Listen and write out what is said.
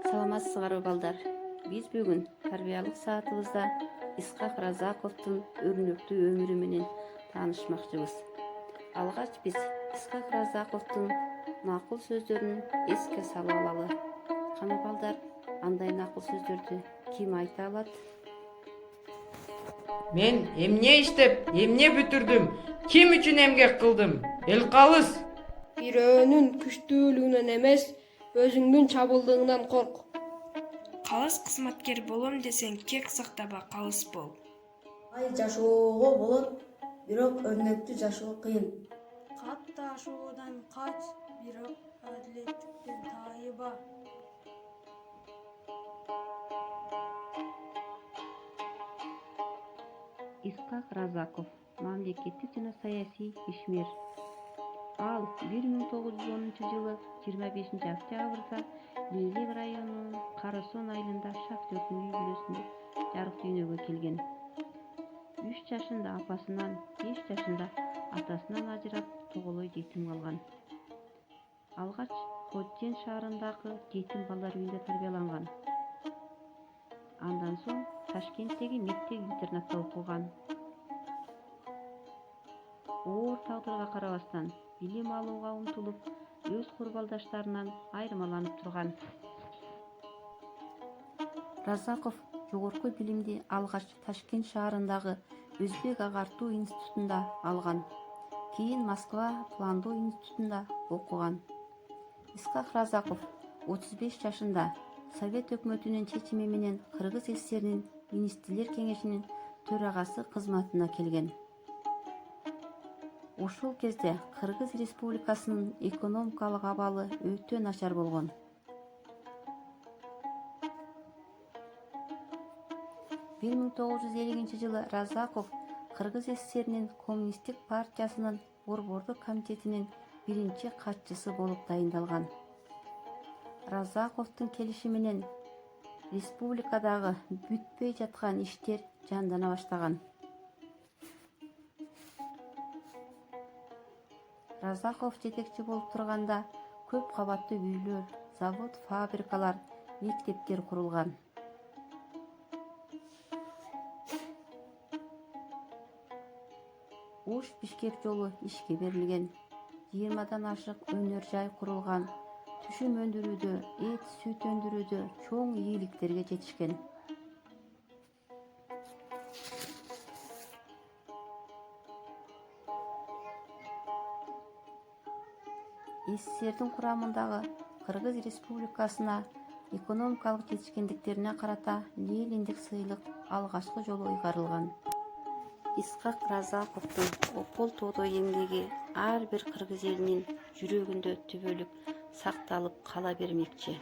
Саламатсыздарбы балдар. Биз бүгүн тарбиялык саатыбызда Исхак Разаковдун өрнөктүү өмүрү менен таанышмакчыбыз. Алгач биз Исхак Разаковдун накыл сөздөрүн эске салып алалы. Кана балдар, андай накыл сөздөрдү ким айта алат? Мен эмне иштеп, эмне бүтүрдүм, ким үчүн эмгек кылдым? Эл калыс. Бирөөнүн күчтүүлүгүнөн эмес, өзүңдүн чабылдыгыңдан корк. Калыс кызматкер болом десең, кек сактаба, калыс бол. Бай жашоого болот, бирок өрнөктүү жашоо кыйын. Катты ашуудан кач, бирок адилеттиктен тайыба. Исхак Разаков мамлекеттик жана саясий ишмер. Ал 1910-жылы 25 октябрда Лейлек районунун Карасон айылында шахтердин үй бүлөсүндө жарык дүйнөгө келген. 3 жашында апасынан, 5 жашында атасынан ажырап, тоголой жетим калган. Алгач Хотжен шаарындагы жетим балдар үйүндө тарбияланган. Андан соң Ташкенттеги мектеп-интернатта окуган. Оор тагдырга карабастан билим алууга умтулуп, өз курбалдаштарынан айырмаланып турган. Разаков жогорку билимди алгач Ташкент шаарындагы Өзбек агартуу институтунда алган. Кийин Москва пландоо институтунда окуган. Исхак Разаков 35 жашында Совет өкмөтүнүн чечими менен Кыргыз ССРнин министрлер кеңешинин төрагасы кызматына келген. Ошол кезде Кыргыз Республикасынын экономикалык абалы өтө начар болгон. 1950-жылы Разаков Кыргыз ССРнин Коммунисттик партиясынын борбордук комитетинин биринчи катчысы болуп дайындалган. Разаковдун келиши менен республикадагы бүтпөй жаткан иштер жандана баштаган. Разаков жетекчи болуп турганда көп кабаттуу үйлөр, завод, фабрикалар, мектептер курулган. Ош-Бишкек жолу ишке берилген. 20дан ашык өнөр жай курулган. Түшүм өндүрүүдө, эт, сүт өндүрүүдө чоң ийгиликтерге жетишкен. СССРдин курамындагы Кыргыз Республикасына экономикалык жетишкендиктерине карата Лениндик сыйлык алгачкы жолу ыйгарылган. Исхак Разаковдун опол-тоодой эмгеги ар бир кыргыз элинин жүрөгүндө түбөлүк сакталып кала бермекчи.